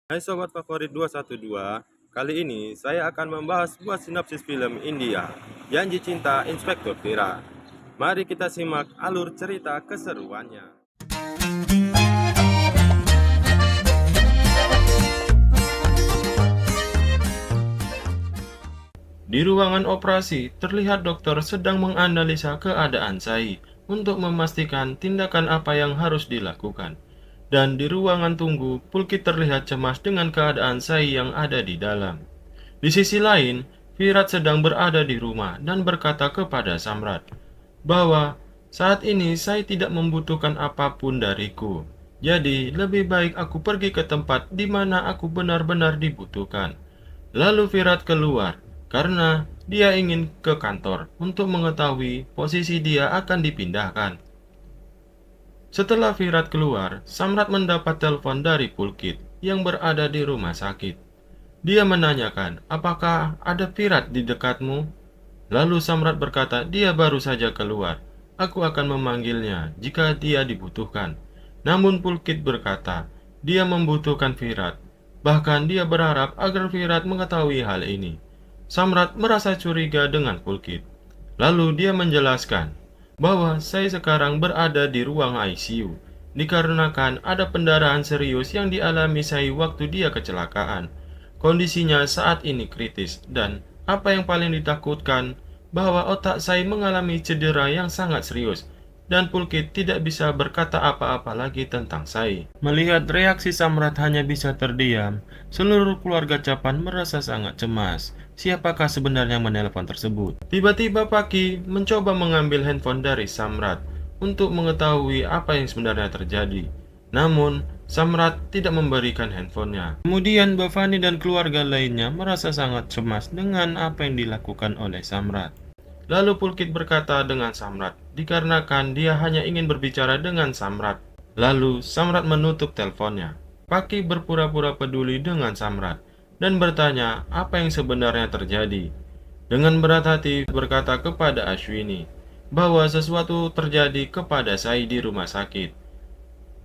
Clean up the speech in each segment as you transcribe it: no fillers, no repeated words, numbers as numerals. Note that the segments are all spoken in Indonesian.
Hai sobat favorit 212, kali ini saya akan membahas sebuah sinopsis film India, Janji Cinta Inspektur Tira. Mari kita simak alur cerita keseruannya. Di ruangan operasi, terlihat dokter sedang menganalisa keadaan Sai untuk memastikan tindakan apa yang harus dilakukan. Dan di ruangan tunggu, Pulkit terlihat cemas dengan keadaan Sai yang ada di dalam. Di sisi lain, Virat sedang berada di rumah dan berkata kepada Samrat bahwa saat ini saya tidak membutuhkan apapun dariku. Jadi, lebih baik aku pergi ke tempat di mana aku benar-benar dibutuhkan. Lalu Virat keluar karena dia ingin ke kantor untuk mengetahui posisi dia akan dipindahkan. Setelah Virat keluar, Samrat mendapat telepon dari Pulkit yang berada di rumah sakit. Dia menanyakan, apakah ada Virat di dekatmu? Lalu Samrat berkata, dia baru saja keluar. Aku akan memanggilnya jika dia dibutuhkan. Namun Pulkit berkata, dia membutuhkan Virat. Bahkan dia berharap agar Virat mengetahui hal ini. Samrat merasa curiga dengan Pulkit. Lalu dia menjelaskan bahwa saya sekarang berada di ruang ICU dikarenakan ada pendarahan serius yang dialami saya waktu dia kecelakaan. Kondisinya saat ini kritis dan apa yang paling ditakutkan bahwa otak saya mengalami cedera yang sangat serius dan Pulkit tidak bisa berkata apa-apa lagi tentang saya. Melihat reaksi Samrat hanya bisa terdiam, seluruh keluarga Capan merasa sangat cemas. Siapakah sebenarnya menelpon tersebut? Tiba-tiba Paki mencoba mengambil handphone dari Samrat untuk mengetahui apa yang sebenarnya terjadi. Namun, Samrat tidak memberikan handphonenya. Kemudian Bhavani dan keluarga lainnya merasa sangat cemas dengan apa yang dilakukan oleh Samrat. Lalu Pulkit berkata dengan Samrat, dikarenakan dia hanya ingin berbicara dengan Samrat. Lalu Samrat menutup teleponnya. Paki berpura-pura peduli dengan Samrat dan bertanya apa yang sebenarnya terjadi. Dengan berat hati berkata kepada Ashwini bahwa sesuatu terjadi kepada Sai di rumah sakit.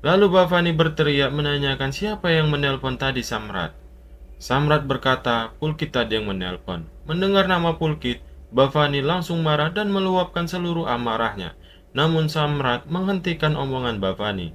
Lalu Bhavani berteriak menanyakan siapa yang menelpon tadi Samrat. Samrat berkata, Pulkit tadi yang menelpon. Mendengar nama Pulkit, Bhavani langsung marah dan meluapkan seluruh amarahnya. Namun Samrat menghentikan omongan Bhavani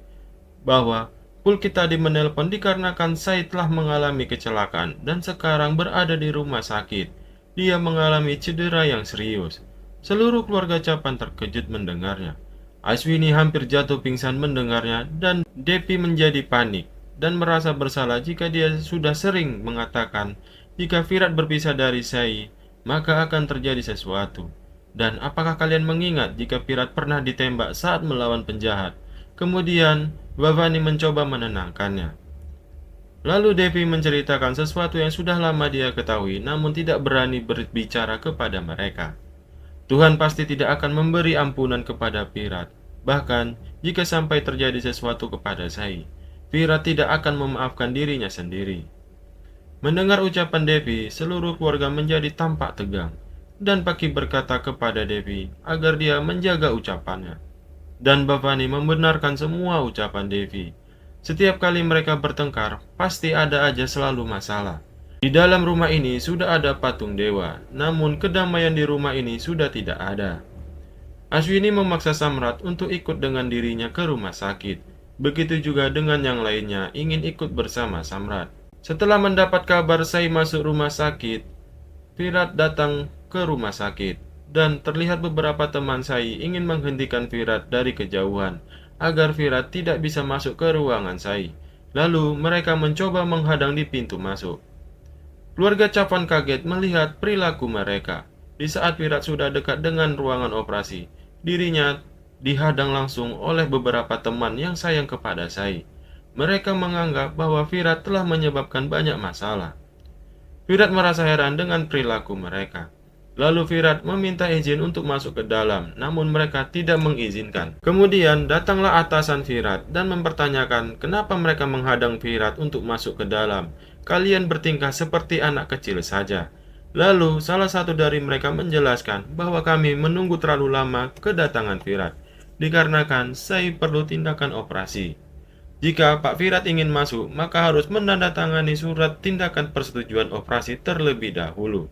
bahwa Pulkit tadi menelpon dikarenakan Sai telah mengalami kecelakaan dan sekarang berada di rumah sakit. Dia mengalami cedera yang serius. Seluruh keluarga Capan terkejut mendengarnya. Ashwini hampir jatuh pingsan mendengarnya dan Devi menjadi panik dan merasa bersalah jika dia sudah sering mengatakan jika Virat berpisah dari Sai, maka akan terjadi sesuatu. Dan apakah kalian mengingat jika Virat pernah ditembak saat melawan penjahat? Kemudian Bhavani mencoba menenangkannya. Lalu Devi menceritakan sesuatu yang sudah lama dia ketahui namun tidak berani berbicara kepada mereka. Tuhan pasti tidak akan memberi ampunan kepada Virat. Bahkan, jika sampai terjadi sesuatu kepada Sai, Virat tidak akan memaafkan dirinya sendiri. Mendengar ucapan Devi, seluruh keluarga menjadi tampak tegang. Dan Paki berkata kepada Devi agar dia menjaga ucapannya. Dan Bhavani membenarkan semua ucapan Devi. Setiap kali mereka bertengkar, pasti ada aja selalu masalah. Di dalam rumah ini sudah ada patung dewa, namun kedamaian di rumah ini sudah tidak ada. Ashwini memaksa Samrat untuk ikut dengan dirinya ke rumah sakit. Begitu juga dengan yang lainnya ingin ikut bersama Samrat. Setelah mendapat kabar Sai masuk rumah sakit, Virat datang ke rumah sakit. Dan terlihat beberapa teman Sai ingin menghentikan Virat dari kejauhan, agar Virat tidak bisa masuk ke ruangan Sai. Lalu mereka mencoba menghadang di pintu masuk. Keluarga Cavan kaget melihat perilaku mereka. Di saat Virat sudah dekat dengan ruangan operasi, dirinya dihadang langsung oleh beberapa teman yang sayang kepada Sai. Mereka menganggap bahwa Virat telah menyebabkan banyak masalah. Virat merasa heran dengan perilaku mereka. Lalu Virat meminta izin untuk masuk ke dalam, namun mereka tidak mengizinkan. Kemudian datanglah atasan Virat dan mempertanyakan kenapa mereka menghadang Virat untuk masuk ke dalam. Kalian bertingkah seperti anak kecil saja. Lalu salah satu dari mereka menjelaskan bahwa kami menunggu terlalu lama kedatangan Virat, dikarenakan saya perlu tindakan operasi. Jika Pak Virat ingin masuk, maka harus menandatangani surat tindakan persetujuan operasi terlebih dahulu.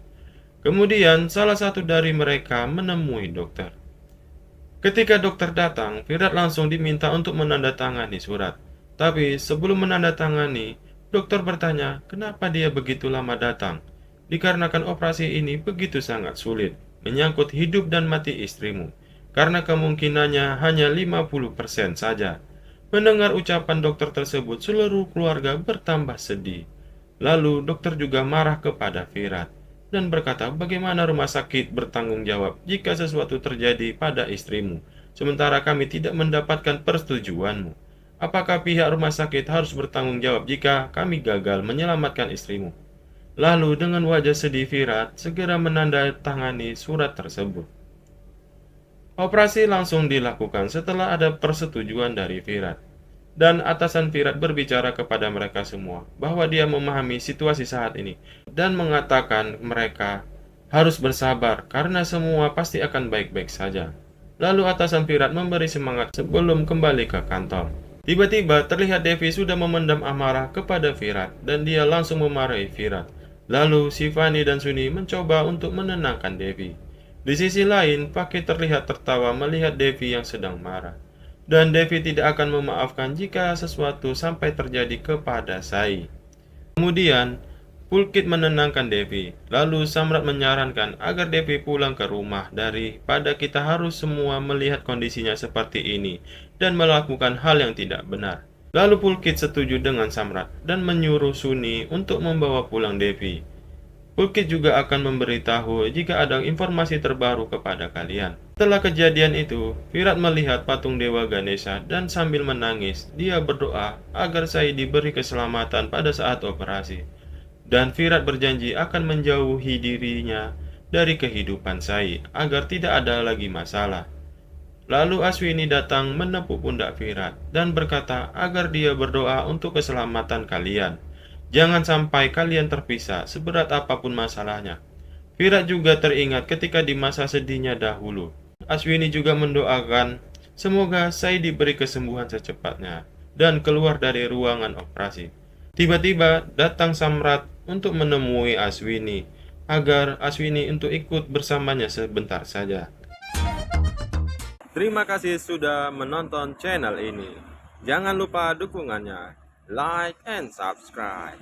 Kemudian, salah satu dari mereka menemui dokter. Ketika dokter datang, Virat langsung diminta untuk menandatangani surat. Tapi sebelum menandatangani, dokter bertanya kenapa dia begitu lama datang. Dikarenakan operasi ini begitu sangat sulit, menyangkut hidup dan mati istrimu. Karena kemungkinannya hanya 50% saja. Mendengar ucapan dokter tersebut, seluruh keluarga bertambah sedih. Lalu dokter juga marah kepada Virat dan berkata, bagaimana rumah sakit bertanggung jawab jika sesuatu terjadi pada istrimu, sementara kami tidak mendapatkan persetujuanmu? Apakah pihak rumah sakit harus bertanggung jawab jika kami gagal menyelamatkan istrimu? Lalu dengan wajah sedih Virat segera menandatangani surat tersebut. Operasi langsung dilakukan setelah ada persetujuan dari Virat. Dan atasan Virat berbicara kepada mereka semua bahwa dia memahami situasi saat ini dan mengatakan mereka harus bersabar karena semua pasti akan baik-baik saja. Lalu atasan Virat memberi semangat sebelum kembali ke kantor. Tiba-tiba terlihat Devi sudah memendam amarah kepada Virat dan dia langsung memarahi Virat. Lalu Shivani dan Suni mencoba untuk menenangkan Devi. Di sisi lain, Paki terlihat tertawa melihat Devi yang sedang marah. Dan Devi tidak akan memaafkan jika sesuatu sampai terjadi kepada Sai. Kemudian, Pulkit menenangkan Devi. Lalu Samrat menyarankan agar Devi pulang ke rumah daripada kita harus semua melihat kondisinya seperti ini dan melakukan hal yang tidak benar. Lalu Pulkit setuju dengan Samrat dan menyuruh Suni untuk membawa pulang Devi. Pulkit juga akan memberitahu jika ada informasi terbaru kepada kalian. Setelah kejadian itu, Virat melihat patung Dewa Ganesha dan sambil menangis, dia berdoa agar Sai diberi keselamatan pada saat operasi. Dan Virat berjanji akan menjauhi dirinya dari kehidupan Sai agar tidak ada lagi masalah. Lalu Aswini datang menepuk pundak Virat dan berkata agar dia berdoa untuk keselamatan kalian. Jangan sampai kalian terpisah seberat apapun masalahnya. Virat juga teringat ketika di masa sedihnya dahulu. Aswini juga mendoakan semoga Sai diberi kesembuhan secepatnya dan keluar dari ruangan operasi. Tiba-tiba datang Samrat untuk menemui Aswini agar Aswini untuk ikut bersamanya sebentar saja. Terima kasih sudah menonton channel ini. Jangan lupa dukungannya, like and subscribe.